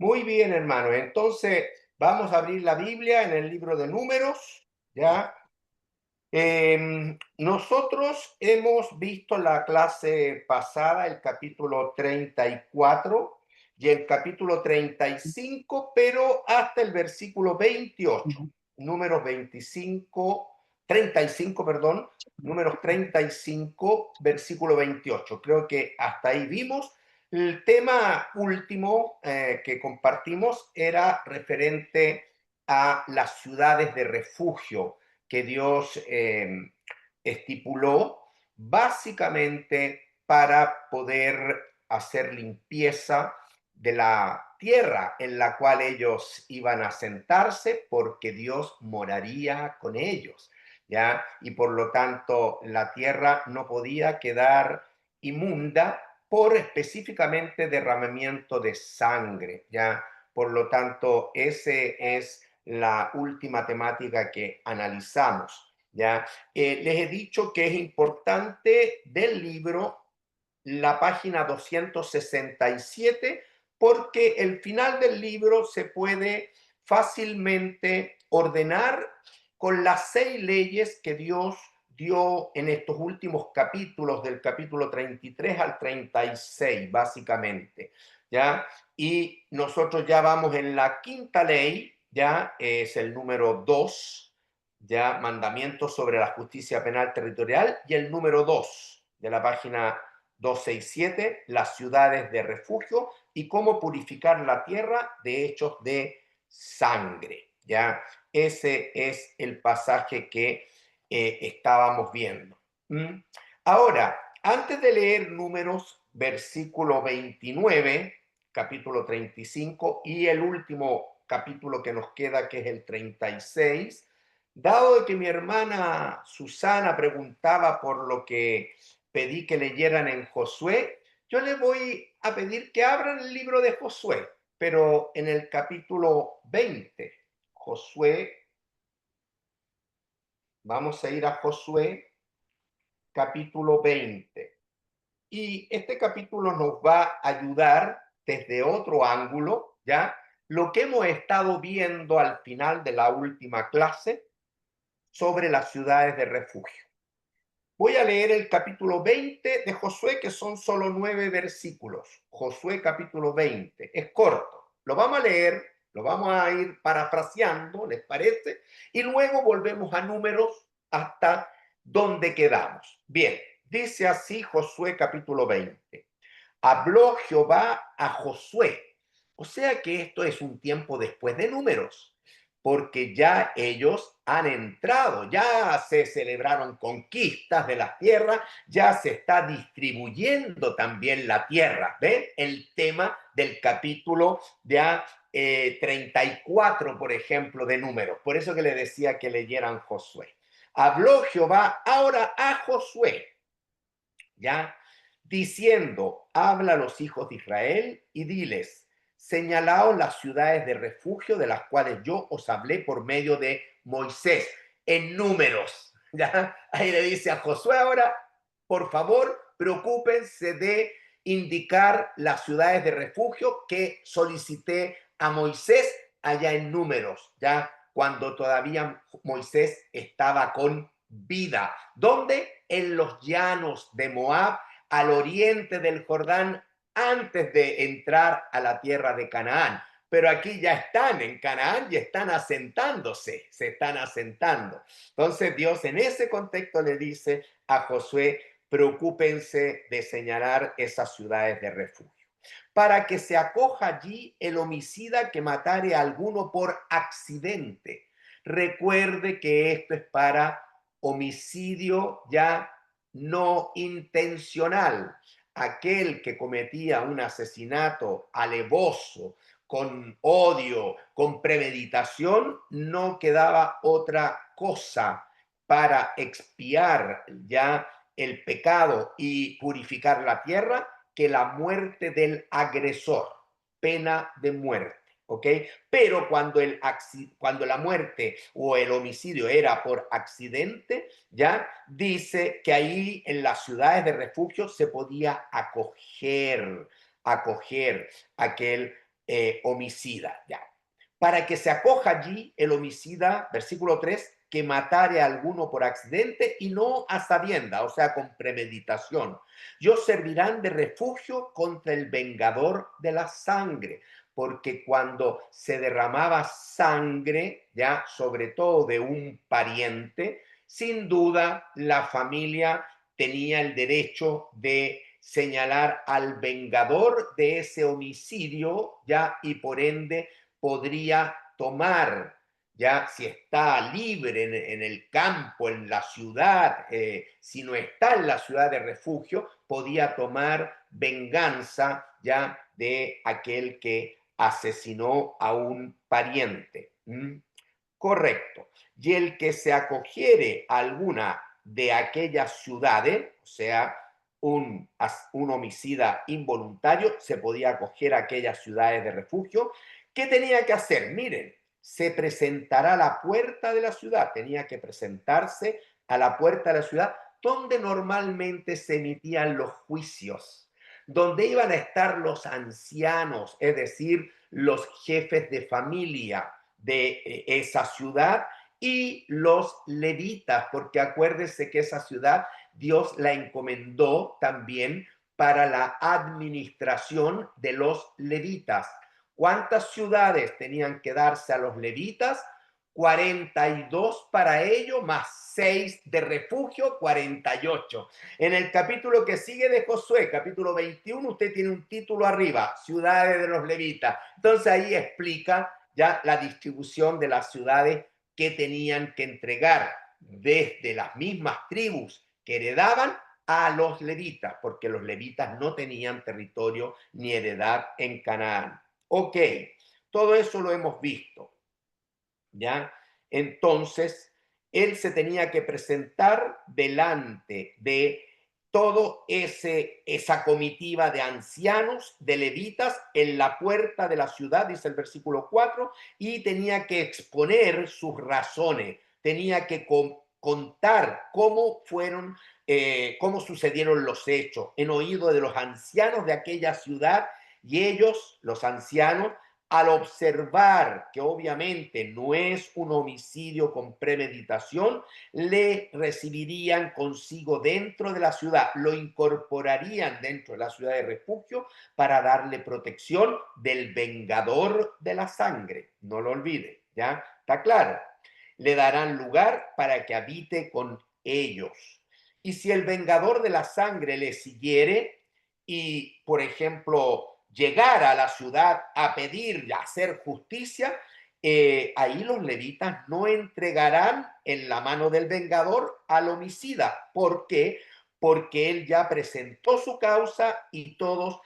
Muy bien, hermano. Entonces, vamos a abrir la Biblia en el libro de Números, ¿ya? Nosotros hemos visto la clase pasada, el capítulo 34 y el capítulo 35, pero hasta el versículo 28. Números 35, perdón, números 35, versículo 28. Creo que hasta ahí vimos. El tema último que compartimos era referente a las ciudades de refugio que Dios estipuló básicamente para poder hacer limpieza de la tierra en la cual ellos iban a sentarse, porque Dios moraría con ellos, ¿ya? Y por lo tanto la tierra no podía quedar inmunda por específicamente derramamiento de sangre, ¿ya? Por lo tanto, ese es la última temática que analizamos, ¿ya? Les he dicho que es importante del libro la página 267 porque el final del libro se puede fácilmente ordenar con las 6 leyes que Dios dio en estos últimos capítulos, del capítulo 33 al 36, básicamente, ¿ya? Y nosotros ya vamos en la quinta ley, ya es el número 2, ya mandamientos sobre la justicia penal territorial, y el número 2 de la página 267, las ciudades de refugio y cómo purificar la tierra de hechos de sangre, ya ese es el pasaje que estábamos viendo. ¿Mm? Ahora, antes de leer Números, versículo 29, capítulo 35 y el último capítulo que nos queda, que es el 36, dado de que mi hermana Susana preguntaba por lo que pedí que leyeran en Josué, yo le voy a pedir que abran el libro de Josué, pero en el capítulo 20. Josué, vamos a ir a Josué, capítulo 20. Y este capítulo nos va a ayudar desde otro ángulo, ¿ya? Lo que hemos estado viendo al final de la última clase sobre las ciudades de refugio. Voy a leer el capítulo 20 de Josué, que son solo 9 versículos. Josué capítulo 20. Es corto. Lo vamos a leer, lo vamos a ir parafraseando, ¿les parece? Y luego volvemos a Números hasta donde quedamos. Bien, dice así Josué capítulo 20. Habló Jehová a Josué. O sea que esto es un tiempo después de Números, porque ya ellos han entrado, ya se celebraron conquistas de la tierra, ya se está distribuyendo también la tierra. ¿Ven? El tema del capítulo de 34, por ejemplo, de Números. Por eso que le decía que leyeran Josué. Habló Jehová ahora a Josué, ¿ya? Diciendo, habla a los hijos de Israel y diles, señalaos las ciudades de refugio de las cuales yo os hablé por medio de Moisés, en Números, ¿ya? Ahí le dice a Josué ahora, por favor, preocúpense de indicar las ciudades de refugio que solicité a Moisés allá en Números, ¿ya? Cuando todavía Moisés estaba con vida. ¿Dónde? En los llanos de Moab, al oriente del Jordán, antes de entrar a la tierra de Canaán. Pero aquí ya están en Canaán y están asentándose, se están asentando. Entonces Dios en ese contexto le dice a Josué, preocúpense de señalar esas ciudades de refugio, para que se acoja allí el homicida que matare a alguno por accidente. Recuerde que esto es para homicidio ya no intencional. Aquel que cometía un asesinato alevoso, con odio, con premeditación, no quedaba otra cosa para expiar ya el pecado y purificar la tierra que la muerte del agresor, pena de muerte. ¿Ok? Pero cuando la muerte o el homicidio era por accidente, ya dice que ahí en las ciudades de refugio se podía acoger aquel homicida, ya. Para que se acoja allí el homicida, versículo 3, que matare a alguno por accidente y no a sabienda, o sea, con premeditación. Ellos servirán de refugio contra el vengador de la sangre, porque cuando se derramaba sangre, ya, sobre todo de un pariente, sin duda la familia tenía el derecho de señalar al vengador de ese homicidio, ya, y por ende podría tomar, ya, si está libre en el campo, en la ciudad, si no está en la ciudad de refugio, podía tomar venganza, ya, de aquel que asesinó a un pariente. ¿Mm? Correcto. Y el que se acogiere a alguna de aquellas ciudades, o sea, un homicida involuntario, se podía acoger a aquellas ciudades de refugio. ¿Qué tenía que hacer? Miren, se presentará a la puerta de la ciudad, tenía que presentarse a la puerta de la ciudad, donde normalmente se emitían los juicios, donde iban a estar los ancianos, es decir, los jefes de familia de esa ciudad y los levitas, porque acuérdense que esa ciudad Dios la encomendó también para la administración de los levitas. ¿Cuántas ciudades tenían que darse a los levitas? 42 para ello, más 6 de refugio, 48. En el capítulo que sigue de Josué, capítulo 21, usted tiene un título arriba, ciudades de los levitas. Entonces ahí explica ya la distribución de las ciudades que tenían que entregar desde las mismas tribus que heredaban a los levitas, porque los levitas no tenían territorio ni heredad en Canaán. Ok, todo eso lo hemos visto, ¿ya? Entonces, él se tenía que presentar delante de todo esa comitiva de ancianos, de levitas, en la puerta de la ciudad, dice el versículo 4, y tenía que exponer sus razones, tenía que contar cómo fueron, cómo sucedieron los hechos, en oído de los ancianos de aquella ciudad, y ellos, los ancianos, al observar que obviamente no es un homicidio con premeditación, le recibirían consigo dentro de la ciudad, lo incorporarían dentro de la ciudad de refugio para darle protección del vengador de la sangre. No lo olvide, ¿ya? ¿Está claro? Le darán lugar para que habite con ellos. Y si el vengador de la sangre le siguiere y, por ejemplo, llegar a la ciudad a pedir y a hacer justicia, ahí los levitas no entregarán en la mano del vengador al homicida. ¿Por qué? Porque él ya presentó su causa y todos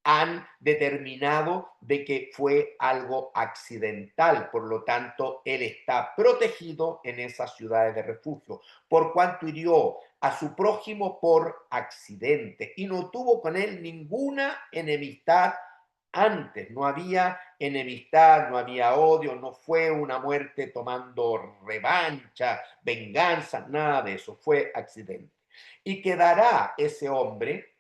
han determinado de que fue algo accidental. Por lo tanto, él está protegido en esas ciudades de refugio, por cuanto hirió a su prójimo por accidente y no tuvo con él ninguna enemistad antes. No había enemistad, no había odio, no fue una muerte tomando revancha, venganza, nada de eso, fue accidente. Y quedará ese hombre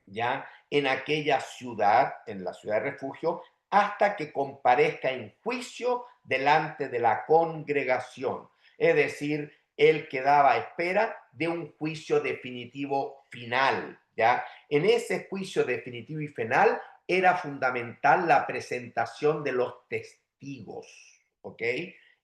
ya en aquella ciudad, en la ciudad de refugio, hasta que comparezca en juicio delante de la congregación. Es decir, él quedaba a espera de un juicio definitivo final, ¿ya? En ese juicio definitivo y final era fundamental la presentación de los testigos, ¿ok?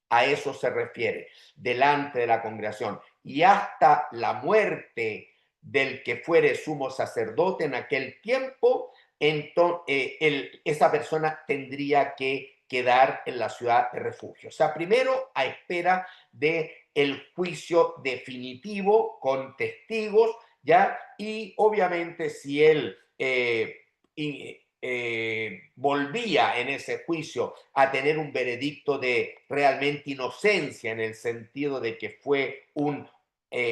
A eso se refiere, delante de la congregación. Y hasta la muerte del que fuere sumo sacerdote en aquel tiempo, entonces, esa persona tendría que quedar en la ciudad de refugio. O sea, primero a espera de el juicio definitivo con testigos, ¿ya? Y obviamente si él volvía en ese juicio a tener un veredicto de realmente inocencia en el sentido de que fue un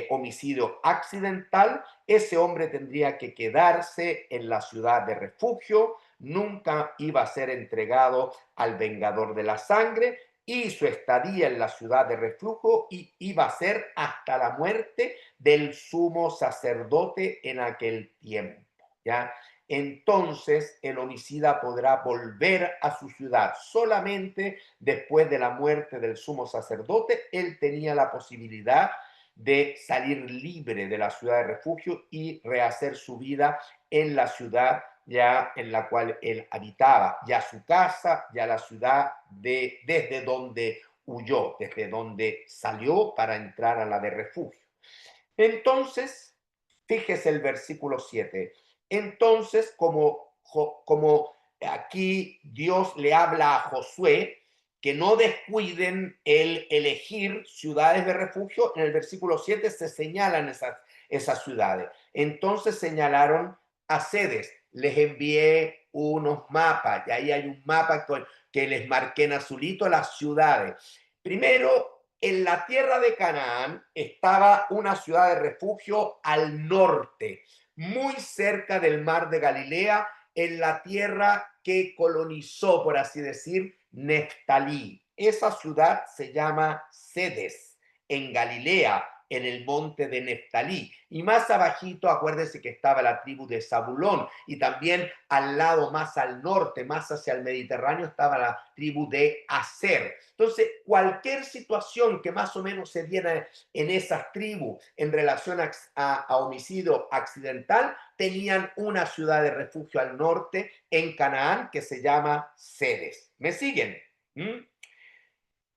homicidio accidental, ese hombre tendría que quedarse en la ciudad de refugio, nunca iba a ser entregado al vengador de la sangre y su estadía en la ciudad de refugio iba a ser hasta la muerte del sumo sacerdote en aquel tiempo, ¿ya? entonces el homicida podrá volver a su ciudad. Solamente después de la muerte del sumo sacerdote, él tenía la posibilidad de salir libre de la ciudad de refugio y rehacer su vida en la ciudad ya en la cual él habitaba, ya su casa, ya la ciudad desde donde huyó, desde donde salió para entrar a la de refugio. Entonces, fíjese el versículo 7. Entonces, como aquí Dios le habla a Josué, que no descuiden el elegir ciudades de refugio, en el versículo 7 se señalan esas ciudades. Entonces señalaron a sedes. Les envié unos mapas, y ahí hay un mapa que les marqué en azulito las ciudades. Primero, en la tierra de Canaán estaba una ciudad de refugio al norte, muy cerca del mar de Galilea, en la tierra que colonizó, por así decir, Neftalí. Esa ciudad se llama Sedes, en Galilea, en el monte de Neftalí. Y más abajito, acuérdense que estaba la tribu de Zabulón, y también al lado, más al norte, más hacia el Mediterráneo, estaba la tribu de Aser. Entonces, cualquier situación que más o menos se diera en esas tribus en relación a homicidio accidental, tenían una ciudad de refugio al norte en Canaán que se llama Sedes. ¿Me siguen? ¿Mm?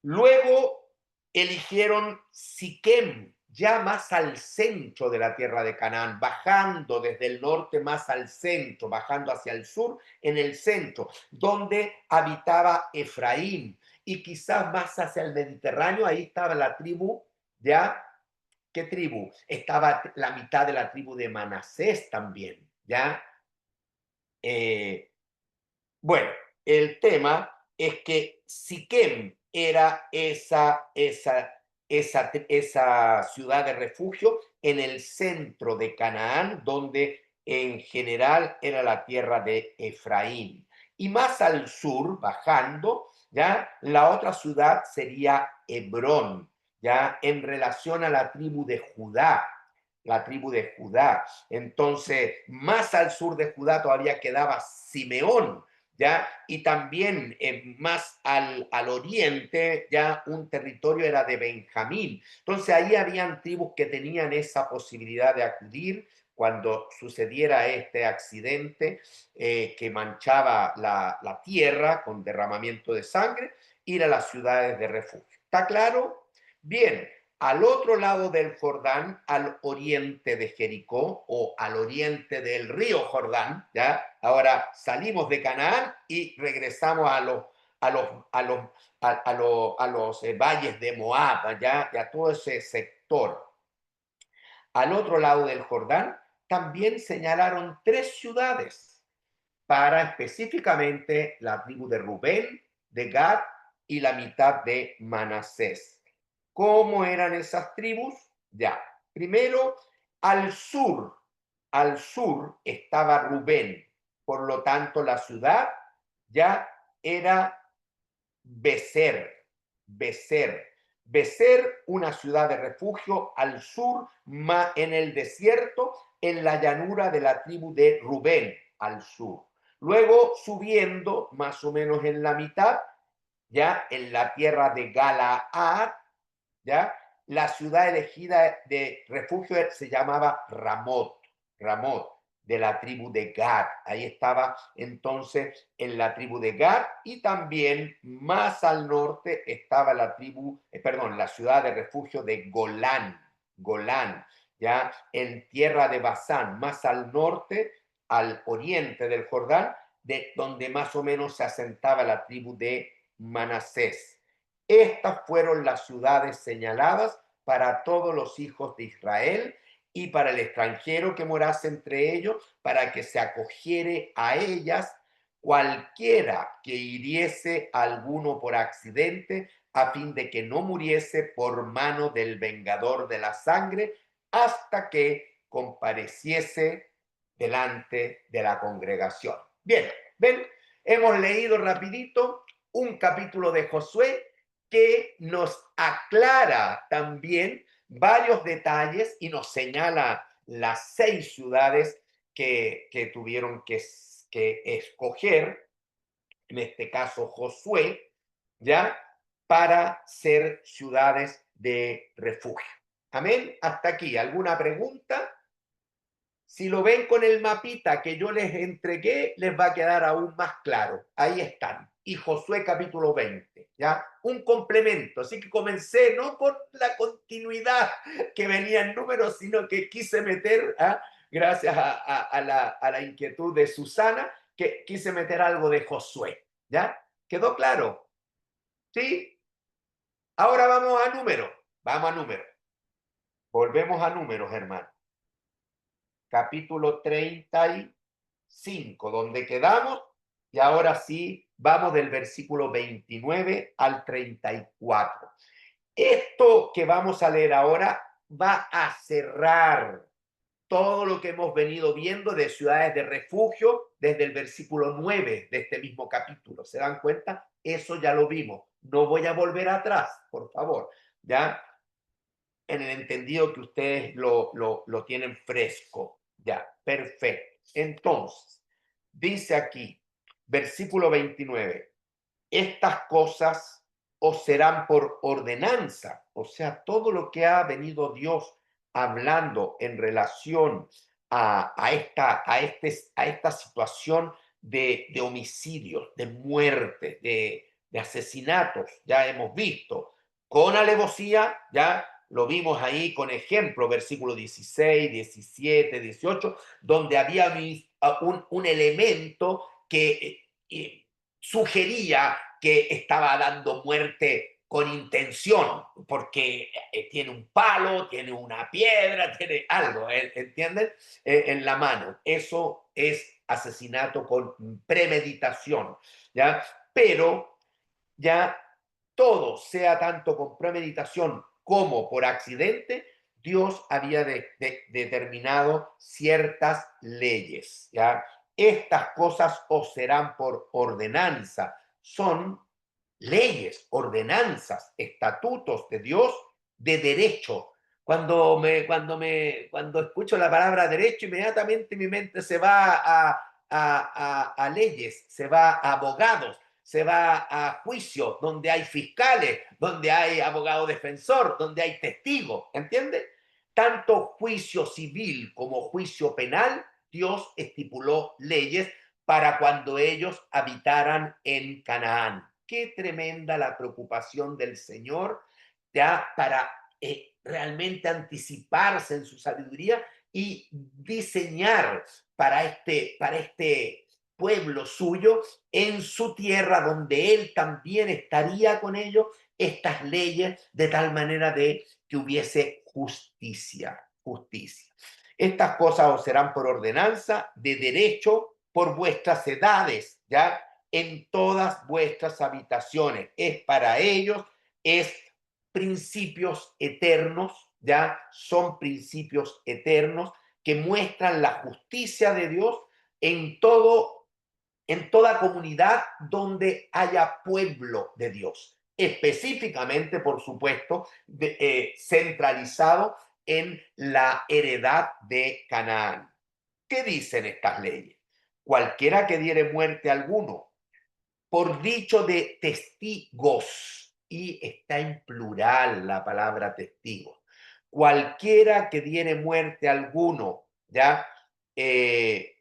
Luego eligieron Siquem, ya más al centro de la tierra de Canaán, bajando desde el norte más al centro, bajando hacia el sur, en el centro, donde habitaba Efraín. Y quizás más hacia el Mediterráneo, ahí estaba la tribu, ¿ya? ¿Qué tribu? Estaba la mitad de la tribu de Manasés también, ¿ya? Eh, bueno, el tema es que Siquem era esa ciudad de refugio en el centro de Canaán, donde en general era la tierra de Efraín. Y más al sur, bajando, ya la otra ciudad sería Hebrón, ya en relación a la tribu de Judá, la tribu de Judá. Entonces, más al sur de Judá todavía quedaba Simeón, ¿ya? Y también más al oriente, ya un territorio era de Benjamín. Entonces ahí habían tribus que tenían esa posibilidad de acudir cuando sucediera este accidente que manchaba la tierra con derramamiento de sangre, ir a las ciudades de refugio. ¿Está claro? Bien, al otro lado del Jordán, al oriente de Jericó o al oriente del río Jordán, ¿ya? Ahora salimos de Canaán y regresamos a los valles de Moab, ¿ya? Y a todo ese sector. Al otro lado del Jordán también señalaron 3 ciudades para específicamente la tribu de Rubén, de Gad y la mitad de Manasés. ¿Cómo eran esas tribus? Ya, primero, al sur estaba Rubén, por lo tanto la ciudad ya era Becer, Becer. Becer, una ciudad de refugio al sur, en el desierto, en la llanura de la tribu de Rubén, al sur. Luego, subiendo más o menos en la mitad, ya en la tierra de Galaad, ya la ciudad elegida de refugio se llamaba Ramot, de la tribu de Gad. Ahí estaba entonces en la tribu de Gad, y también más al norte estaba la ciudad de refugio de Golán, ya en tierra de Basán, más al norte, al oriente del Jordán, de donde más o menos se asentaba la tribu de Manasés. Estas fueron las ciudades señaladas para todos los hijos de Israel y para el extranjero que morase entre ellos, para que se acogiere a ellas cualquiera que hiriese a alguno por accidente, a fin de que no muriese por mano del vengador de la sangre, hasta que compareciese delante de la congregación. Bien, ven, hemos leído rapidito un capítulo de Josué que nos aclara también varios detalles y nos señala las 6 ciudades que tuvieron que escoger, en este caso Josué, ¿ya? Para ser ciudades de refugio. Amén. Hasta aquí. ¿Alguna pregunta? Si lo ven con el mapita que yo les entregué, les va a quedar aún más claro. Ahí están. Y Josué capítulo 20, ¿ya? Un complemento. Así que comencé no por la continuidad que venía en números, sino que quise meter, gracias a la inquietud de Susana, que quise meter algo de Josué, ¿ya? ¿Quedó claro? ¿Sí? Ahora vamos a números. Vamos a números. Volvemos a números, hermano. Capítulo 35, donde quedamos, y ahora sí vamos del versículo 29 al 34. Esto que vamos a leer ahora va a cerrar todo lo que hemos venido viendo de ciudades de refugio desde el versículo 9 de este mismo capítulo. ¿Se dan cuenta? Eso ya lo vimos. No voy a volver atrás, por favor. ¿Ya? En el entendido que ustedes lo tienen fresco. Ya, perfecto. Entonces, dice aquí, versículo 29, estas cosas os serán por ordenanza, o sea, todo lo que ha venido Dios hablando en relación a esta situación de homicidios, de muerte, de asesinatos, ya hemos visto, con alevosía, ya lo vimos ahí con ejemplo, versículo 16, 17, 18, donde había un elemento que sugería que estaba dando muerte con intención, porque tiene un palo, tiene una piedra, tiene algo, ¿entienden? En la mano. Eso es asesinato con premeditación, ¿ya? Pero ya todo, sea tanto con premeditación como por accidente, Dios había determinado ciertas leyes, ¿ya? Estas cosas os serán por ordenanza. Son leyes, ordenanzas, estatutos de Dios de derecho. Cuando escucho la palabra derecho, inmediatamente mi mente se va a leyes, se va a abogados, se va a juicio, donde hay fiscales, donde hay abogado defensor, donde hay testigo, ¿entiende? Tanto juicio civil como juicio penal, Dios estipuló leyes para cuando ellos habitaran en Canaán. Qué tremenda la preocupación del Señor ya para realmente anticiparse en su sabiduría y diseñar para este pueblo suyo en su tierra donde él también estaría con ellos estas leyes de tal manera de que hubiese justicia. Estas cosas os serán por ordenanza de derecho por vuestras edades, ¿ya? En todas vuestras habitaciones. Es para ellos, es principios eternos, ¿ya? Son principios eternos que muestran la justicia de Dios en toda comunidad donde haya pueblo de Dios. Específicamente, por supuesto, centralizado en la heredad de Canaán. ¿Qué dicen estas leyes? Cualquiera que diere muerte a alguno por dicho de testigos, y está en plural la palabra testigos, cualquiera que diere muerte a alguno, ¿ya? Estamos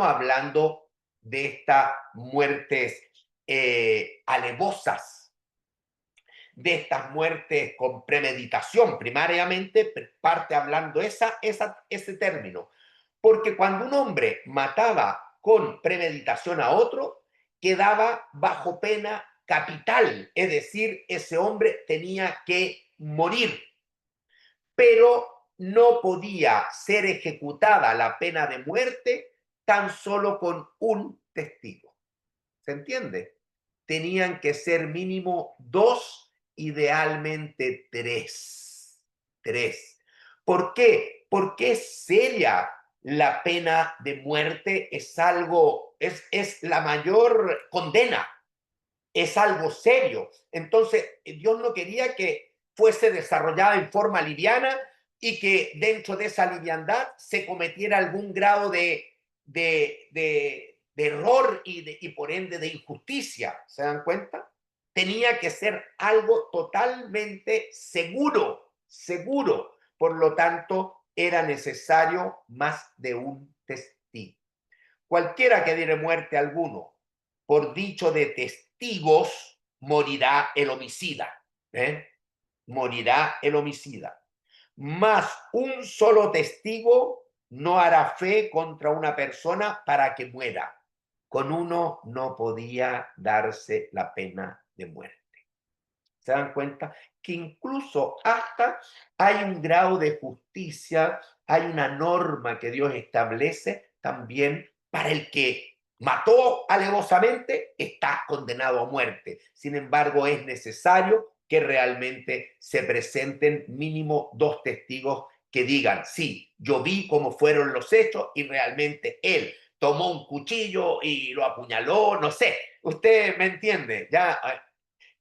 hablando de estas muertes alevosas, de estas muertes con premeditación, primariamente parte hablando ese término, porque cuando un hombre mataba con premeditación a otro, quedaba bajo pena capital, es decir, ese hombre tenía que morir, pero no podía ser ejecutada la pena de muerte tan solo con un testigo. ¿Se entiende? Tenían que ser mínimo dos, idealmente tres. Tres. ¿Por qué? Porque es seria la pena de muerte, es algo, es la mayor condena, es algo serio. Entonces, Dios no quería que fuese desarrollada en forma liviana y que dentro de esa liviandad se cometiera algún grado de error y por ende de injusticia. ¿Se dan cuenta? Tenía que ser algo totalmente seguro, seguro. Por lo tanto, era necesario más de un testigo. Cualquiera que diere muerte a alguno por dicho de testigos, morirá el homicida. ¿Eh? Morirá el homicida. Más un solo testigo no hará fe contra una persona para que muera. Con uno no podía darse la pena de muerte. ¿Se dan cuenta? Que incluso hasta hay un grado de justicia, hay una norma que Dios establece también para el que mató alevosamente, está condenado a muerte. Sin embargo, es necesario que realmente se presenten mínimo 2 testigos que digan, sí, yo vi cómo fueron los hechos y realmente él tomó un cuchillo y lo apuñaló, no sé, usted me entiende, ya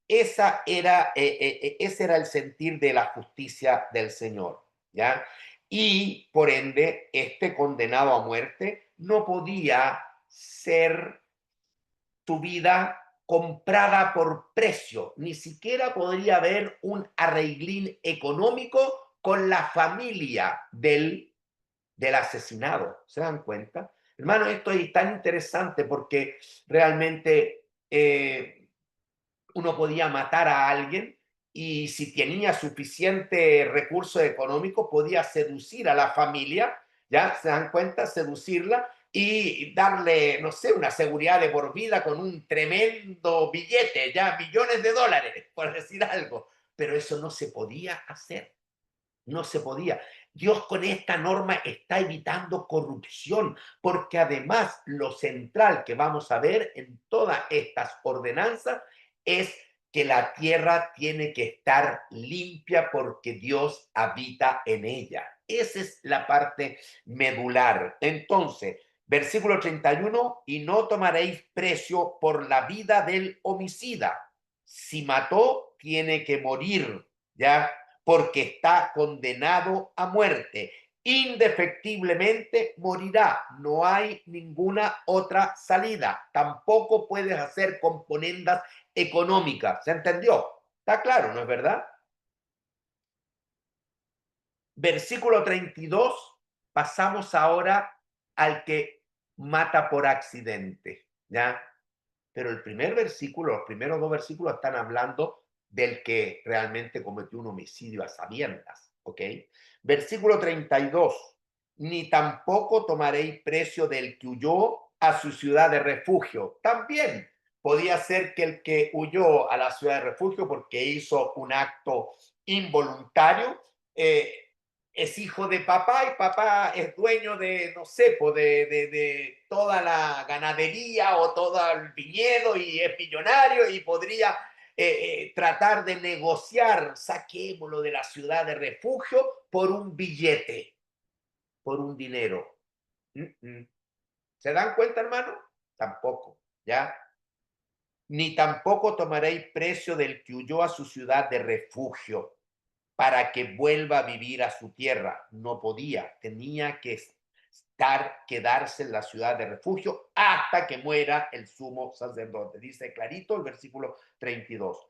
ese era el sentir de la justicia del Señor, ¿ya? Y por ende, este condenado a muerte no podía ser su vida comprada por precio, ni siquiera podría haber un arreglín económico con la familia del asesinado. ¿Se dan cuenta? Hermano, esto es tan interesante porque realmente uno podía matar a alguien y si tenía suficiente recurso económico podía seducir a la familia, ¿ya? ¿Se dan cuenta? Seducirla y darle, no sé, una seguridad de por vida con un tremendo billete, ya millones de dólares, por decir algo. Pero eso no se podía hacer, no se podía. Dios con esta norma está evitando corrupción, porque además lo central que vamos a ver en todas estas ordenanzas es que la tierra tiene que estar limpia porque Dios habita en ella. Esa es la parte medular. Entonces, versículo 31, y no tomaréis precio por la vida del homicida. Si mató, tiene que morir, ¿ya? Porque está condenado a muerte. Indefectiblemente morirá. No hay ninguna otra salida. Tampoco puedes hacer componendas económicas. ¿Se entendió? Está claro, ¿no es verdad? Versículo 32, pasamos ahora al que mata por accidente, ¿ya? Pero el primer versículo, los primeros 2 versículos están hablando del que realmente cometió un homicidio a sabiendas, ¿ok? Versículo 32, ni tampoco tomaréis precio del que huyó a su ciudad de refugio. También podía ser que el que huyó a la ciudad de refugio porque hizo un acto involuntario, es hijo de papá y papá es dueño de, no sé, de toda la ganadería o todo el viñedo y es millonario y podría tratar de negociar, saquémoslo de la ciudad de refugio por un billete, por un dinero. ¿Se dan cuenta, hermano? Tampoco, ¿ya? Ni tampoco tomaréis precio del que huyó a su ciudad de refugio para que vuelva a vivir a su tierra. No podía, tenía que quedarse en la ciudad de refugio hasta que muera el sumo sacerdote. Dice clarito el versículo 32.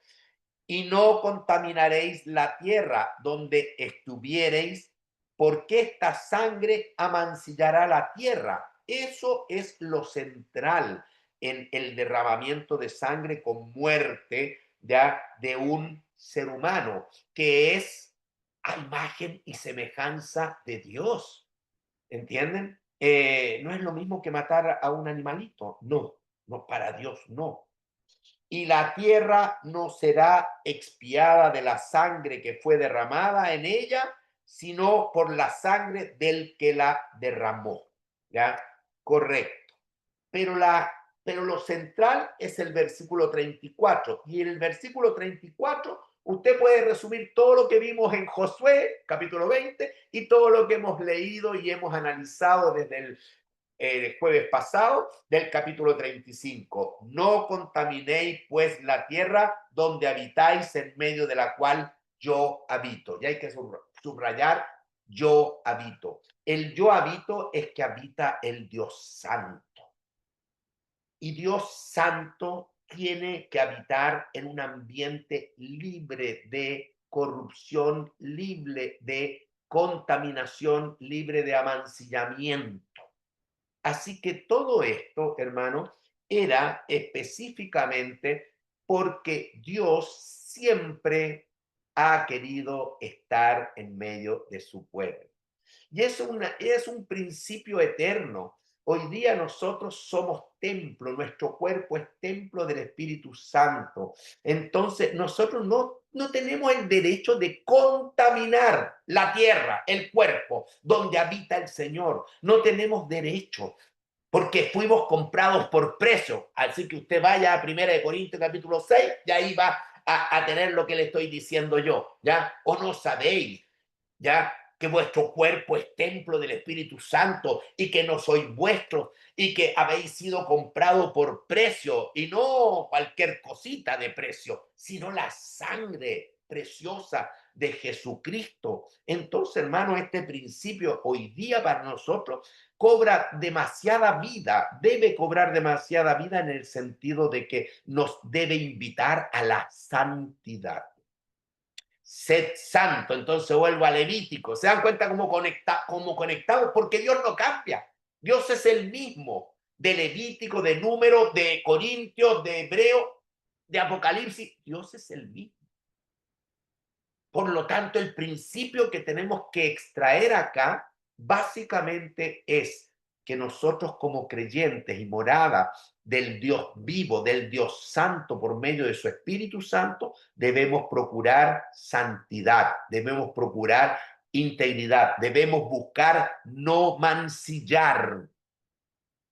Y no contaminaréis la tierra donde estuviereis, porque esta sangre amancillará la tierra. Eso es lo central en el derramamiento de sangre con muerte ya de un ser humano, que es a imagen y semejanza de Dios. ¿Entienden? No es lo mismo que matar a un animalito. No, no, para Dios no. Y la tierra no será expiada de la sangre que fue derramada en ella, sino por la sangre del que la derramó. ¿Ya? Correcto. Pero, pero lo central es el versículo 34. Y en el versículo 34 usted puede resumir todo lo que vimos en Josué, capítulo 20, y todo lo que hemos leído y hemos analizado desde el jueves pasado del capítulo 35. No contaminéis pues la tierra donde habitáis en medio de la cual yo habito. Y hay que subrayar yo habito. El yo habito es que habita el Dios Santo. Y Dios Santo tiene que habitar en un ambiente libre de corrupción, libre de contaminación, libre de amancillamiento. Así que todo esto, hermanos, era específicamente porque Dios siempre ha querido estar en medio de su pueblo. Y es un principio eterno. Hoy día nosotros somos templo, nuestro cuerpo es templo del Espíritu Santo. Entonces nosotros no tenemos el derecho de contaminar la tierra, el cuerpo, donde habita el Señor. No tenemos derecho porque fuimos comprados por precio. Así que usted vaya a 1 Corintios capítulo 6 y ahí va a tener lo que le estoy diciendo yo, ¿ya? ¿O no sabéis, ya, que vuestro cuerpo es templo del Espíritu Santo y que no sois vuestros y que habéis sido comprado por precio y no cualquier cosita de precio, sino la sangre preciosa de Jesucristo? Entonces, hermano, este principio hoy día para nosotros cobra demasiada vida, debe cobrar demasiada vida en el sentido de que nos debe invitar a la santidad. Sed santo. Entonces vuelvo a Levítico. ¿Se dan cuenta cómo conectados? Porque Dios no cambia. Dios es el mismo de Levítico, de Números, de Corintios, de Hebreo, de Apocalipsis. Dios es el mismo. Por lo tanto, el principio que tenemos que extraer acá básicamente es que nosotros como creyentes y morada del Dios vivo, del Dios santo por medio de su Espíritu Santo, debemos procurar santidad, debemos procurar integridad, debemos buscar no mancillar,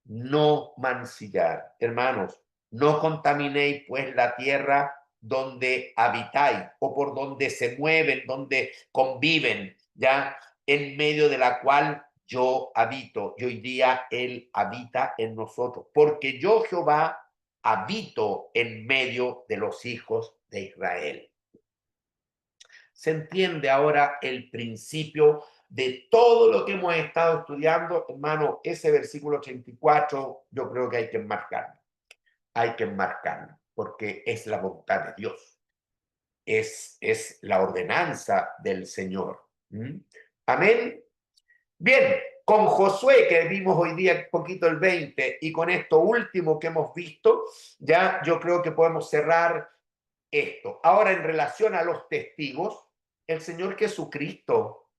no mancillar. Hermanos, no contaminéis pues la tierra donde habitáis o por donde se mueven, donde conviven, ya en medio de la cual yo habito. Y hoy día Él habita en nosotros, porque yo, Jehová, habito en medio de los hijos de Israel. Se entiende ahora el principio de todo lo que hemos estado estudiando, hermano. Ese versículo 84 yo creo que hay que enmarcarlo, porque es la voluntad de Dios, es la ordenanza del Señor. ¿Mm? Amén. Bien, con Josué, que vimos hoy día un poquito el 20, y con esto último que hemos visto, ya yo creo que podemos cerrar esto. Ahora, en relación a los testigos, el Señor Jesucristo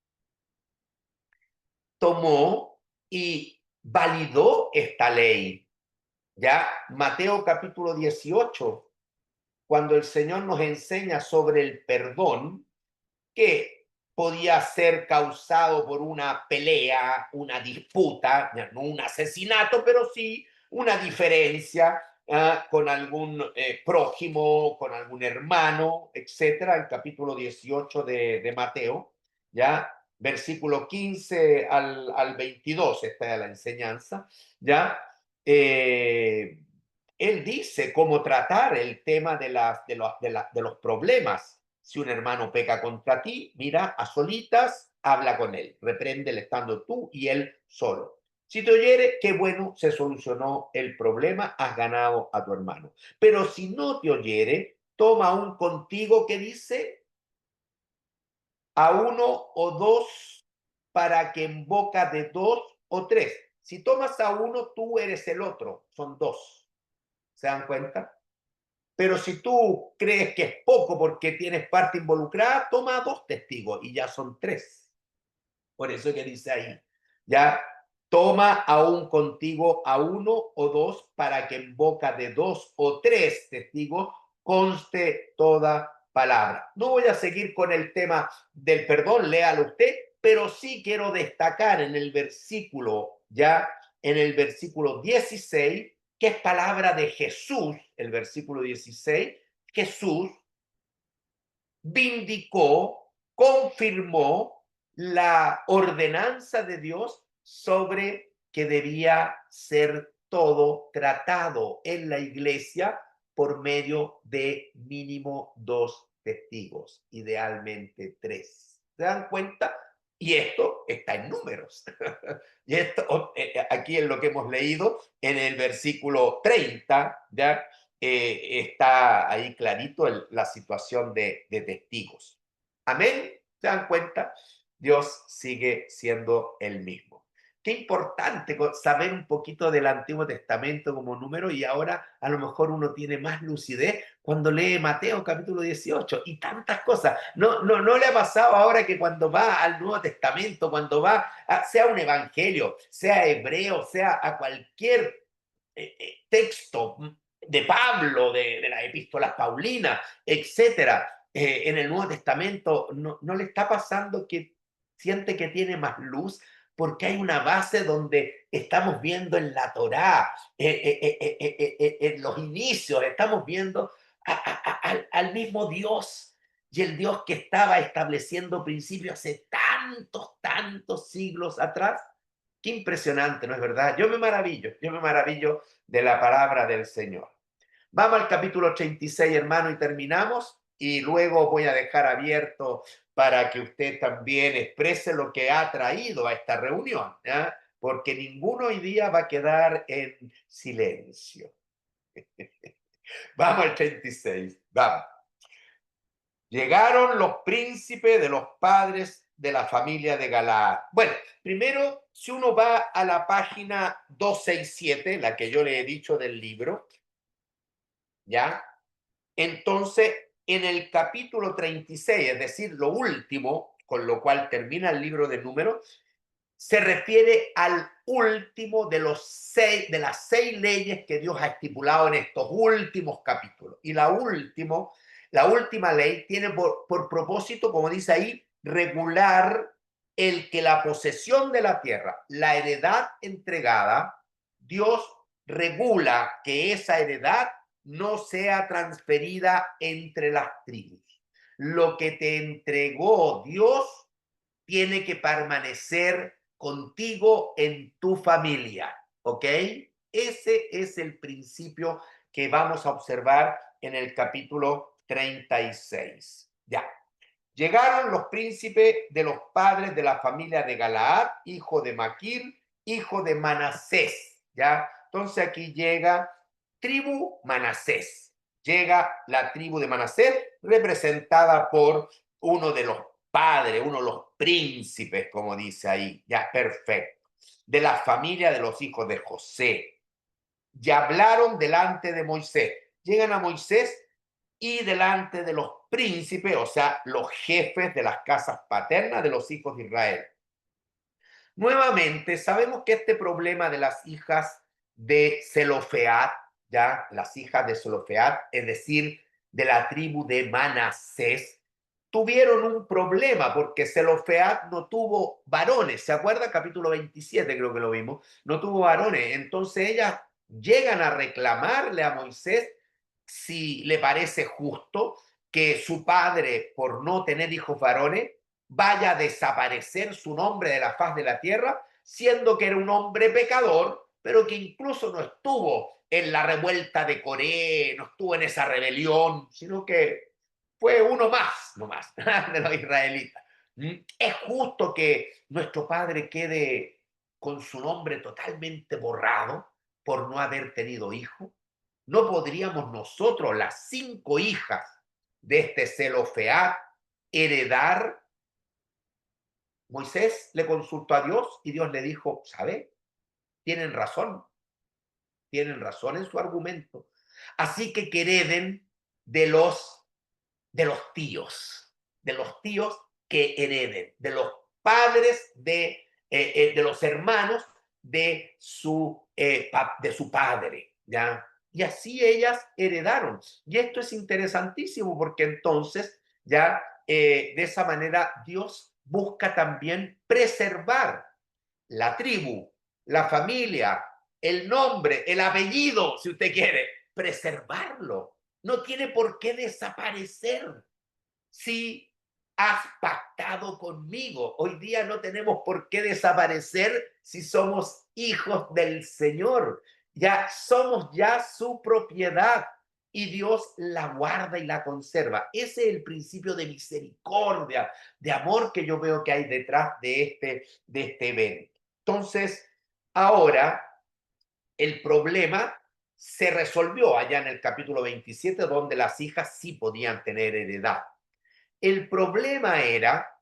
tomó y validó esta ley. Ya Mateo capítulo 18, cuando el Señor nos enseña sobre el perdón, que podía ser causado por una pelea, una disputa, no un asesinato, pero sí una diferencia con algún prójimo, con algún hermano, etcétera. El capítulo 18 de Mateo, ya versículo 15 al 22 está la enseñanza, ya. Él dice cómo tratar el tema de los problemas. Si un hermano peca contra ti, mira, a solitas, habla con él, repréndele estando tú y él solo. Si te oyere, qué bueno, se solucionó el problema, has ganado a tu hermano. Pero si no te oyere, toma un contigo que dice a uno o dos, para que en boca de dos o tres. Si tomas a uno, tú eres el otro, son dos. ¿Se dan cuenta? Pero si tú crees que es poco porque tienes parte involucrada, toma dos testigos y ya son tres. Por eso que dice ahí, ya toma aún contigo a uno o dos para que en boca de dos o tres testigos conste toda palabra. No voy a seguir con el tema del perdón, léalo usted, pero sí quiero destacar en el versículo, ya en el versículo 16, que es palabra de Jesús, el versículo 16, Jesús vindicó, confirmó la ordenanza de Dios sobre que debía ser todo tratado en la iglesia por medio de mínimo dos testigos, idealmente tres. ¿Se dan cuenta? Y esto está en Números. Y esto aquí es lo que hemos leído en el versículo 30, ¿ya? Está ahí clarito la situación de testigos. Amén. ¿Se dan cuenta? Dios sigue siendo el mismo. Qué importante saber un poquito del Antiguo Testamento como número, y ahora a lo mejor uno tiene más lucidez cuando lee Mateo capítulo 18 y tantas cosas. No le ha pasado ahora que cuando va al Nuevo Testamento, cuando va, sea un evangelio, sea hebreo, sea a cualquier texto de Pablo, de las epístolas paulinas, etcétera, en el Nuevo Testamento, no le está pasando que siente que tiene más luz porque hay una base donde estamos viendo en la Torá, en los inicios, estamos viendo al mismo Dios, y el Dios que estaba estableciendo principios hace tantos siglos atrás. Qué impresionante, ¿no es verdad? Yo me maravillo de la palabra del Señor. Vamos al capítulo 86, hermano, y terminamos. Y luego voy a dejar abierto para que usted también exprese lo que ha traído a esta reunión, ¿ya? Porque ninguno hoy día va a quedar en silencio. Vamos al 86, vamos. Llegaron los príncipes de los padres de la familia de Galaad. Bueno, primero, si uno va a la página 267, la que yo le he dicho del libro, ¿ya? Entonces, en el capítulo 36, es decir, lo último, con lo cual termina el libro de Números, se refiere al último de de las 6 leyes que Dios ha estipulado en estos últimos capítulos. Y la última ley tiene por propósito, como dice ahí, regular el que la posesión de la tierra, la heredad entregada, Dios regula que esa heredad no sea transferida entre las tribus. Lo que te entregó Dios tiene que permanecer contigo en tu familia, ¿ok? Ese es el principio que vamos a observar en el capítulo 36. Ya. Llegaron los príncipes de los padres de la familia de Galaad, hijo de Maquir, hijo de Manasés, ¿ya? Entonces aquí llega tribu Manasés. Llega la tribu de Manasés representada por uno de los padres, uno de los príncipes, como dice ahí, ya, perfecto, de la familia de los hijos de José. Y hablaron delante de Moisés. Llegan a Moisés y delante de los príncipes, o sea, los jefes de las casas paternas de los hijos de Israel. Nuevamente, sabemos que este problema de las hijas de Zelofead, ya, las hijas de Zelofead, es decir, de la tribu de Manasés, tuvieron un problema porque Zelofead no tuvo varones. ¿Se acuerda? Capítulo 27 creo que lo vimos. No tuvo varones. Entonces ellas llegan a reclamarle a Moisés si le parece justo que su padre, por no tener hijos varones, vaya a desaparecer su nombre de la faz de la tierra, siendo que era un hombre pecador, pero que incluso no estuvo en la revuelta de Coré, no estuvo en esa rebelión, sino que fue uno más, nomás, de los israelitas. Es justo que nuestro padre quede con su nombre totalmente borrado por no haber tenido hijo. ¿No podríamos nosotros, las 5 hijas de este Zelofead, heredar? Moisés le consultó a Dios y Dios le dijo, ¿sabe? Tienen razón en su argumento. Así que hereden de de los tíos que hereden, de los padres de los hermanos de su padre, ¿ya? Y así ellas heredaron. Y esto es interesantísimo porque entonces ya de esa manera Dios busca también preservar la tribu, la familia, el nombre, el apellido, si usted quiere, preservarlo. No tiene por qué desaparecer. Si has pactado conmigo, hoy día no tenemos por qué desaparecer si somos hijos del Señor. Ya somos ya su propiedad. y Dios la guarda y la conserva. Ese es el principio de misericordia, de amor que yo veo que hay detrás de este evento. Entonces, ahora el problema se resolvió allá en el capítulo 27, donde las hijas sí podían tener heredad. El problema era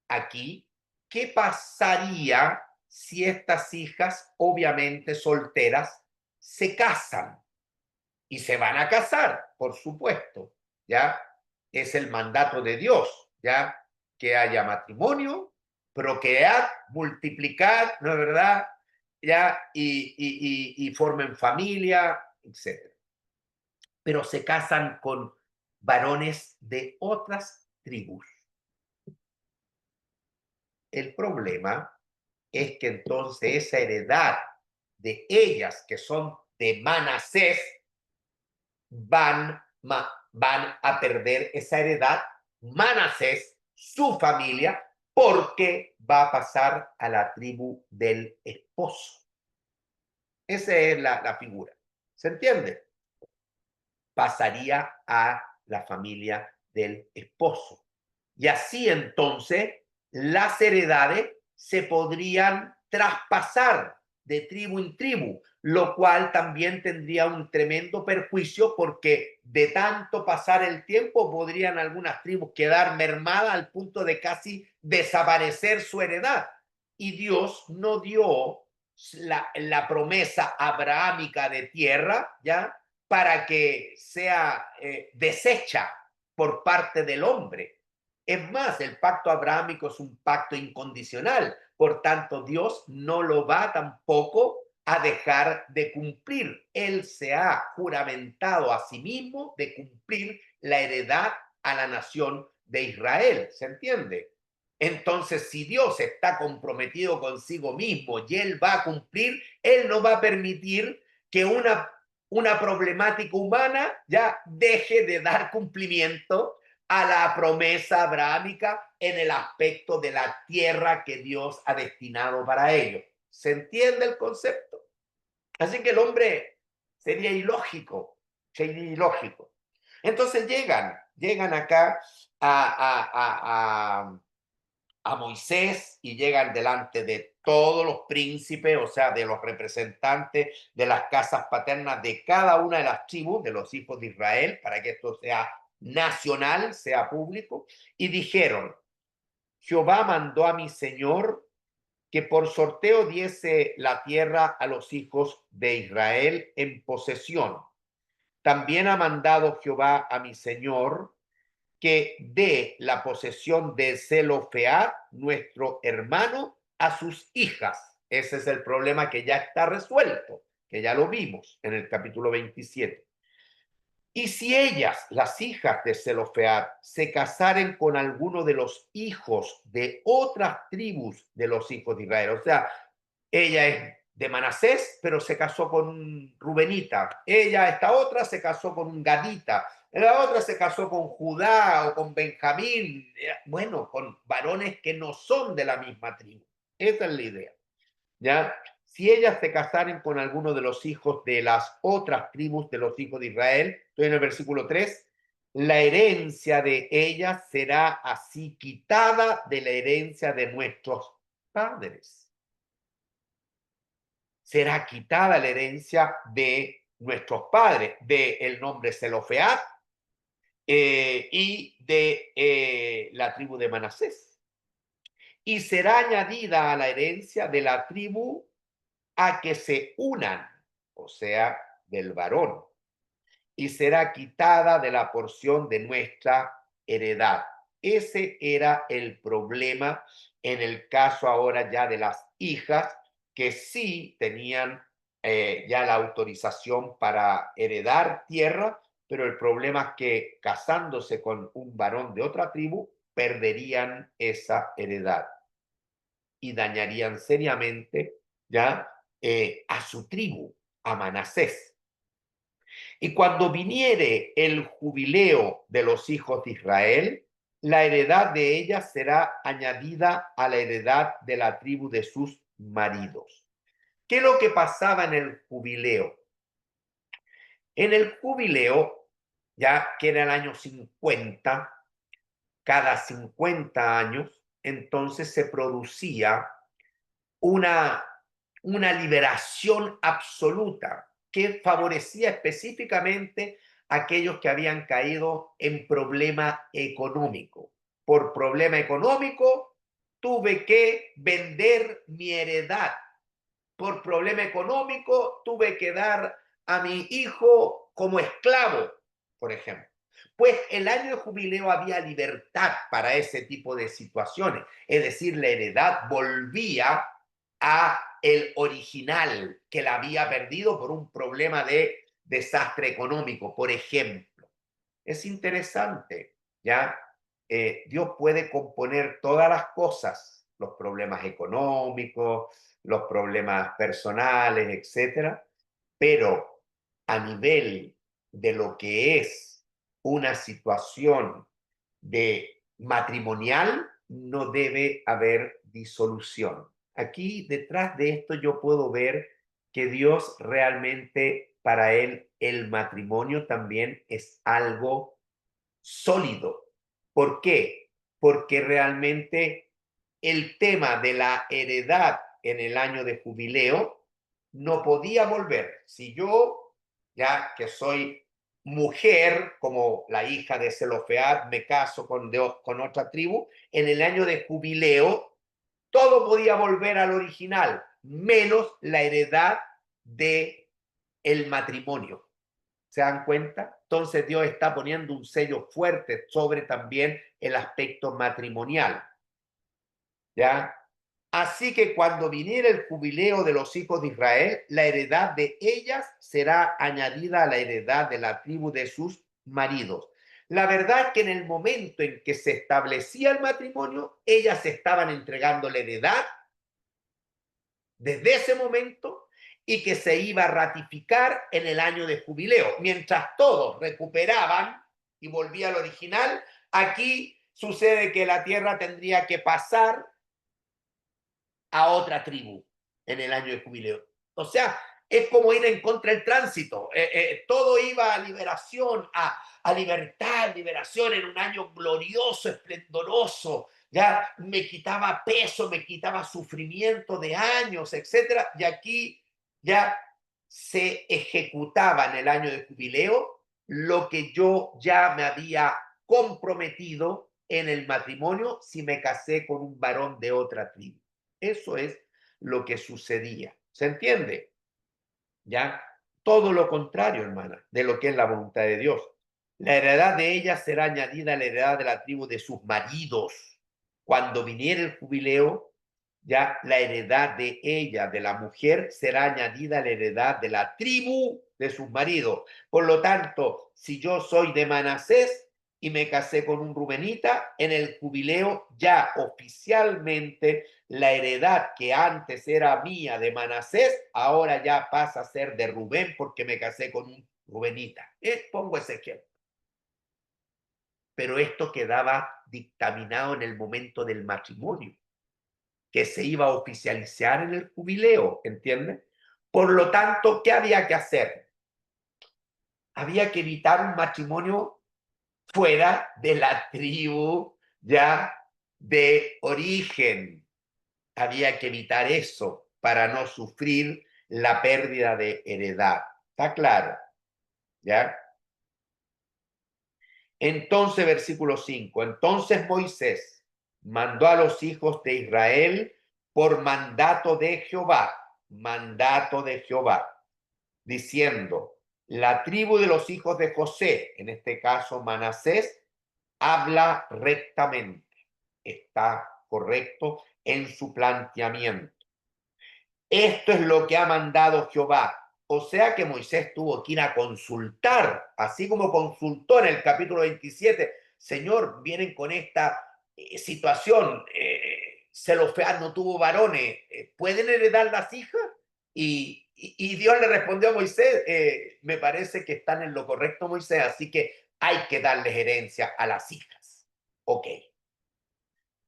aquí, ¿qué pasaría si estas hijas, obviamente solteras, se casan? Y se van a casar, por supuesto, ¿ya? Es el mandato de Dios, ¿ya? Que haya matrimonio, procrear, multiplicar, ¿no es verdad? ¿Ya? Y formen familia, etc. Pero se casan con varones de otras tribus. El problema es que entonces esa heredad de ellas, que son de Manasés, van a perder esa heredad, Manasés, su familia, porque va a pasar a la tribu del esposo. Esa es la figura. ¿Se entiende? Pasaría a la familia del esposo. Y así entonces las heredades se podrían traspasar de tribu en tribu, lo cual también tendría un tremendo perjuicio porque de tanto pasar el tiempo podrían algunas tribus quedar mermadas al punto de casi desaparecer su heredad. Y Dios no dio la promesa abrahámica de tierra, ¿ya? Para que sea deshecha por parte del hombre. Es más, el pacto abrahámico es un pacto incondicional, por tanto Dios no lo va tampoco a dejar de cumplir. Él se ha juramentado a sí mismo de cumplir la heredad a la nación de Israel, ¿se entiende? Entonces, si Dios está comprometido consigo mismo y Él va a cumplir, Él no va a permitir que una problemática humana ya deje de dar cumplimiento a la promesa abrahámica en el aspecto de la tierra que Dios ha destinado para ellos. ¿Se entiende el concepto? Así que el hombre sería ilógico. Entonces llegan acá a Moisés y llegan delante de todos los príncipes, o sea, de los representantes de las casas paternas de cada una de las tribus de los hijos de Israel, para que esto sea nacional, sea público, y dijeron, Jehová mandó a mi señor que por sorteo diese la tierra a los hijos de Israel en posesión. También ha mandado Jehová a mi señor que dé la posesión de Zelofead, nuestro hermano, a sus hijas. Ese es el problema que ya está resuelto, que ya lo vimos en el capítulo 27. Y si ellas, las hijas de Zelofead, se casaren con alguno de los hijos de otras tribus de los hijos de Israel, o sea, ella es de Manasés, pero se casó con un Rubenita, esta otra se casó con un Gadita, la otra se casó con Judá o con Benjamín, bueno, con varones que no son de la misma tribu. Esa es la idea. ¿Ya? Si ellas se casaren con alguno de los hijos de las otras tribus de los hijos de Israel, estoy en el versículo 3, la herencia de ellas será así quitada de la herencia de nuestros padres. Será quitada la herencia de nuestros padres, del nombre Zelofead y de la tribu de Manasés. Y será añadida a la herencia de la tribu a que se unan, o sea, del varón, y será quitada de la porción de nuestra heredad. Ese era el problema en el caso ahora ya de las hijas que sí tenían ya la autorización para heredar tierra, pero el problema es que casándose con un varón de otra tribu, perderían esa heredad y dañarían seriamente ya a su tribu, a Manasés. Y cuando viniere el jubileo de los hijos de Israel, la heredad de ellas será añadida a la heredad de la tribu de sus maridos. ¿Qué es lo que pasaba en el jubileo? En el jubileo ya que era el año 50, cada 50 años, entonces se producía una, una liberación absoluta que favorecía específicamente a aquellos que habían caído en problema económico. Por problema económico, tuve que vender mi heredad. Por problema económico, tuve que dar a mi hijo como esclavo, por ejemplo. Pues el año de jubileo había libertad para ese tipo de situaciones. Es decir, la heredad volvía a el original que la había perdido por un problema de desastre económico, por ejemplo. Es interesante, ¿ya? Dios puede componer todas las cosas, los problemas económicos, los problemas personales, etcétera, pero a nivel de lo que es una situación de matrimonial, no debe haber disolución. Aquí detrás de esto yo puedo ver que Dios realmente para él el matrimonio también es algo sólido. ¿Por qué? Porque realmente el tema de la heredad en el año de jubileo no podía volver. Si yo, ya que soy mujer, como la hija de Zelofead, me caso con otra tribu, en el año de jubileo, todo podía volver al original, menos la heredad de el matrimonio. ¿Se dan cuenta? Entonces Dios está poniendo un sello fuerte sobre también el aspecto matrimonial. ¿Ya? Así que cuando viniera el jubileo de los hijos de Israel, la heredad de ellas será añadida a la heredad de la tribu de sus maridos. La verdad es que en el momento en que se establecía el matrimonio, ellas estaban entregando la heredad desde ese momento y que se iba a ratificar en el año de jubileo. Mientras todos recuperaban y volvía al original, aquí sucede que la tierra tendría que pasar a otra tribu en el año de jubileo. O sea, es como ir en contra del tránsito. Todo iba a liberación, a libertad, liberación en un año glorioso, esplendoroso. Ya me quitaba peso, me quitaba sufrimiento de años, etcétera. Y aquí ya se ejecutaba en el año de jubileo lo que yo ya me había comprometido en el matrimonio si me casé con un varón de otra tribu. Eso es lo que sucedía. ¿Se entiende? ¿Ya? Todo lo contrario, hermana, de lo que es la voluntad de Dios. La heredad de ella será añadida a la heredad de la tribu de sus maridos. Cuando viniera el jubileo, ya la heredad de ella, de la mujer, será añadida a la heredad de la tribu de sus maridos. Por lo tanto, si yo soy de Manasés y me casé con un rubenita, en el jubileo ya oficialmente la heredad que antes era mía de Manasés, ahora ya pasa a ser de Rubén porque me casé con un rubenita. Pongo ese ejemplo. Pero esto quedaba dictaminado en el momento del matrimonio, que se iba a oficializar en el jubileo, ¿entiendes? Por lo tanto, ¿qué había que hacer? Había que evitar un matrimonio fuera de la tribu ya de origen. Había que evitar eso para no sufrir la pérdida de heredad. ¿Está claro? ¿Ya? Entonces, versículo 5. Entonces Moisés mandó a los hijos de Israel por mandato de Jehová, diciendo, la tribu de los hijos de José, en este caso Manasés, habla rectamente, está correcto en su planteamiento. Esto es lo que ha mandado Jehová. O sea que Moisés tuvo que ir a consultar, así como consultó en el capítulo 27, Señor, vienen con esta situación, Zelofead no tuvo varones, ¿pueden heredar las hijas? Y Dios le respondió a Moisés, me parece que están en lo correcto, Moisés, así que hay que darles herencia a las hijas. Ok.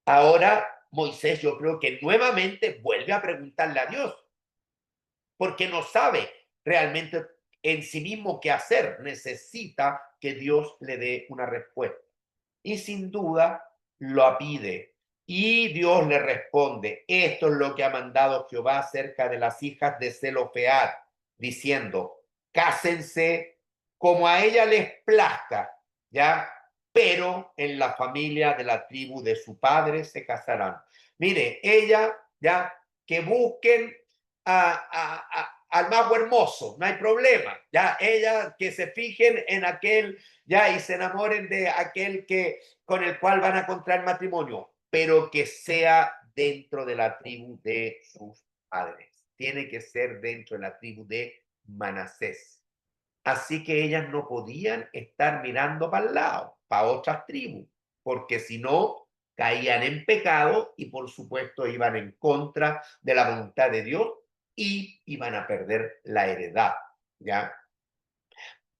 Ahora Moisés yo creo que nuevamente vuelve a preguntarle a Dios, porque no sabe realmente en sí mismo qué hacer, necesita que Dios le dé una respuesta. Y sin duda lo pide. Y Dios le responde, esto es lo que ha mandado Jehová acerca de las hijas de Zelofead, diciendo, cásense como a ella les plazca, ¿ya? Pero en la familia de la tribu de su padre se casarán. Mire, ella, ¿ya? Que busquen al mago hermoso, no hay problema, ¿ya? Ella que se fijen en aquel, ¿ya? Y se enamoren de aquel que con el cual van a contraer matrimonio, pero que sea dentro de la tribu de sus padres. Tiene que ser dentro de la tribu de Manasés. Así que ellas no podían estar mirando para el lado, para otras tribus, porque si no, caían en pecado y por supuesto iban en contra de la voluntad de Dios y iban a perder la heredad, ¿ya?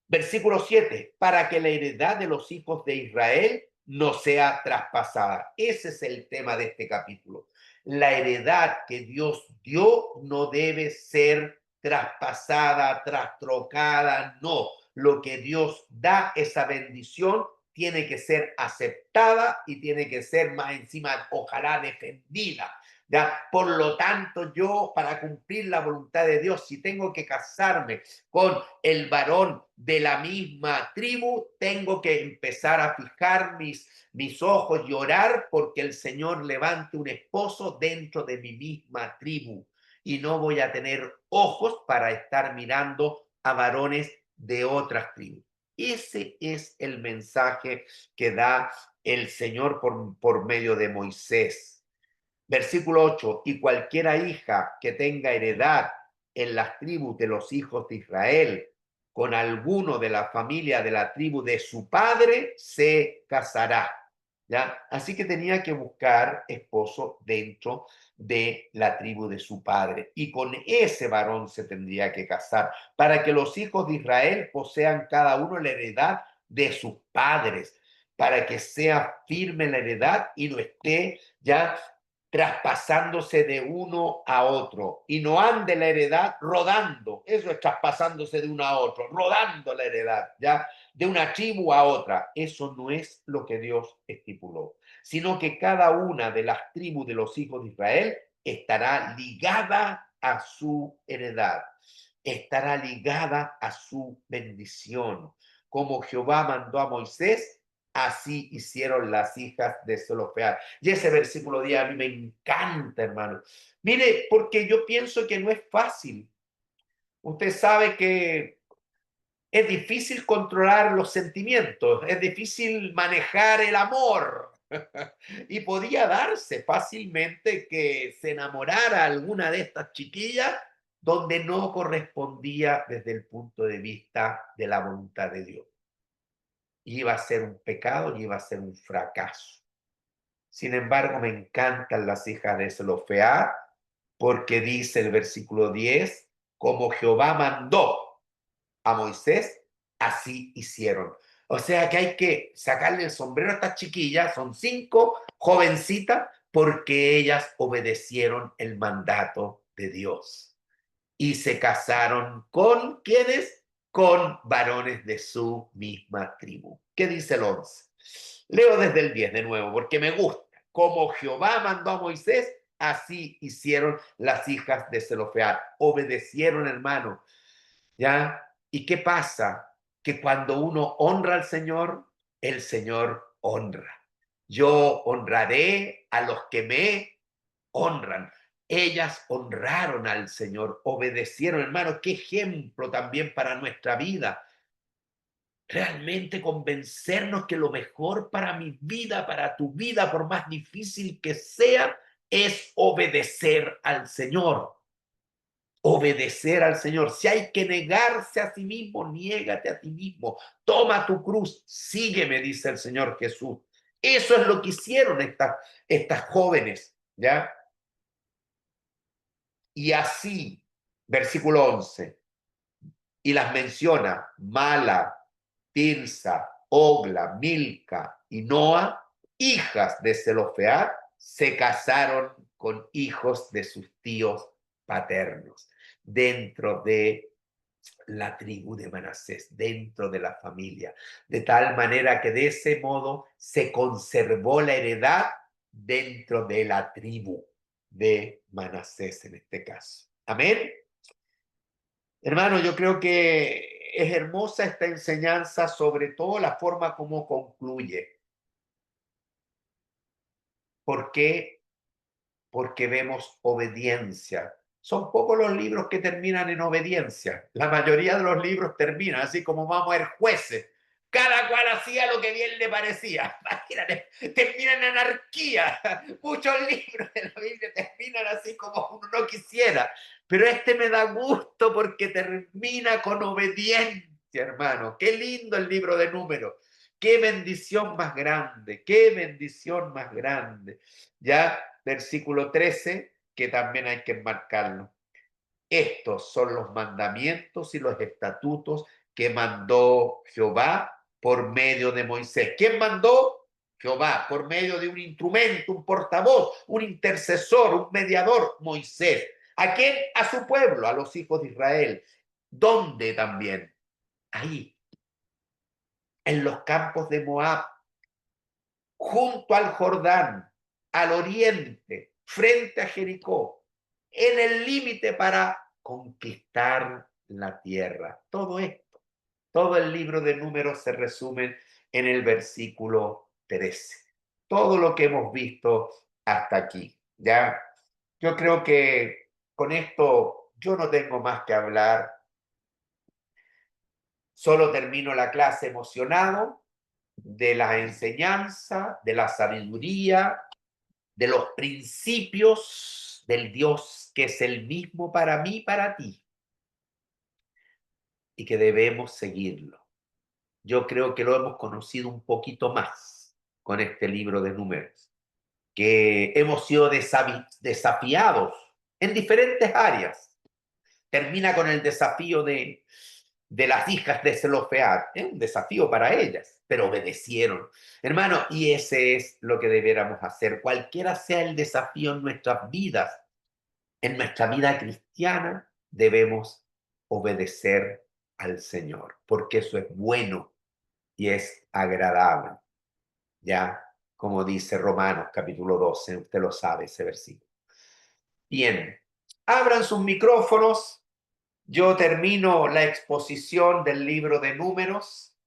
Versículo 7, para que la heredad de los hijos de Israel no sea traspasada. Ese es el tema de este capítulo. La heredad que Dios dio no debe ser traspasada, trastrocada, no. Lo que Dios da, esa bendición, tiene que ser aceptada y tiene que ser más encima, ojalá defendida. ¿Ya? Por lo tanto, yo para cumplir la voluntad de Dios, si tengo que casarme con el varón de la misma tribu, tengo que empezar a fijar mis ojos y orar porque el Señor levante un esposo dentro de mi misma tribu. Y no voy a tener ojos para estar mirando a varones de otras tribus. Ese es el mensaje que da el Señor por medio de Moisés. Versículo 8, y cualquiera hija que tenga heredad en las tribus de los hijos de Israel con alguno de la familia de la tribu de su padre, se casará. ¿Ya? Así que tenía que buscar esposo dentro de la tribu de su padre. Y con ese varón se tendría que casar para que los hijos de Israel posean cada uno la heredad de sus padres, para que sea firme la heredad y no esté ya traspasándose de uno a otro y no ande la heredad rodando. Eso es traspasándose de uno a otro, rodando la heredad, ¿ya? De una tribu a otra. Eso no es lo que Dios estipuló, sino que cada una de las tribus de los hijos de Israel estará ligada a su heredad, estará ligada a su bendición. Como Jehová mandó a Moisés, así hicieron las hijas de Zelofead. Y ese versículo 10 a mí me encanta, hermano. Mire, porque yo pienso que no es fácil. Usted sabe que es difícil controlar los sentimientos, es difícil manejar el amor. Y podía darse fácilmente que se enamorara alguna de estas chiquillas donde no correspondía desde el punto de vista de la voluntad de Dios. Iba a ser un pecado y iba a ser un fracaso. Sin embargo, me encantan las hijas de Zelofead porque dice el versículo 10, como Jehová mandó a Moisés, así hicieron. O sea que hay que sacarle el sombrero a estas chiquillas, son 5 jovencitas, porque ellas obedecieron el mandato de Dios y se casaron con ¿quiénes? Con varones de su misma tribu. ¿Qué dice el 11? Leo desde el 10 de nuevo, porque me gusta. Como Jehová mandó a Moisés, así hicieron las hijas de Zelofead. Obedecieron, hermano. ¿Ya? ¿Y qué pasa? Que cuando uno honra al Señor, el Señor honra. Yo honraré a los que me honran. Ellas honraron al Señor, obedecieron, hermano. Qué ejemplo también para nuestra vida. Realmente convencernos que lo mejor para mi vida, para tu vida, por más difícil que sea, es obedecer al Señor. Obedecer al Señor. Si hay que negarse a sí mismo, niégate a ti mismo. Toma tu cruz, sígueme, dice el Señor Jesús. Eso es lo que hicieron estas jóvenes, ¿ya? Y así, versículo 11, y las menciona Mala, Tirsa, Ogla, Milca y Noa, hijas de Zelofead, se casaron con hijos de sus tíos paternos dentro de la tribu de Manasés dentro de la familia, de tal manera que de ese modo se conservó la heredad dentro de la tribu de Manasés en este caso. Amén. Hermano, yo creo que es hermosa esta enseñanza, sobre todo la forma como concluye. ¿Por qué? Porque vemos obediencia. Son pocos los libros que terminan en obediencia. La mayoría de los libros terminan así como vamos a ver jueces. Cada cual hacía lo que bien le parecía. Imagínate, terminan en anarquía. Muchos libros de la Biblia terminan así como uno no quisiera. Pero este me da gusto porque termina con obediencia, hermano. Qué lindo el libro de Números. Qué bendición más grande, qué bendición más grande. Ya, versículo 13, que también hay que enmarcarlo. Estos son los mandamientos y los estatutos que mandó Jehová por medio de Moisés. ¿Quién mandó? Jehová, por medio de un instrumento, un portavoz, un intercesor, un mediador, Moisés. ¿A quién? A su pueblo, a los hijos de Israel. ¿Dónde también? Ahí, en los campos de Moab, junto al Jordán, al oriente, frente a Jericó, en el límite para conquistar la tierra. Todo esto, todo el libro de Números se resume en el versículo 13. Todo lo que hemos visto hasta aquí, ¿ya? Yo creo que con esto yo no tengo más que hablar. Solo termino la clase emocionado de la enseñanza, de la sabiduría, de los principios del Dios que es el mismo para mí y para ti y que debemos seguirlo. Yo creo que lo hemos conocido un poquito más con este libro de Números, que hemos sido desafiados en diferentes áreas. Termina con el desafío de las hijas de Zelofead. Es un desafío para ellas, pero obedecieron. Hermano, y ese es lo que debiéramos hacer. Cualquiera sea el desafío en nuestras vidas, en nuestra vida cristiana, debemos obedecer al Señor, porque eso es bueno y es agradable. Ya, como dice Romanos capítulo 12, usted lo sabe ese versículo. Bien, abran sus micrófonos. Yo termino la exposición del libro de Números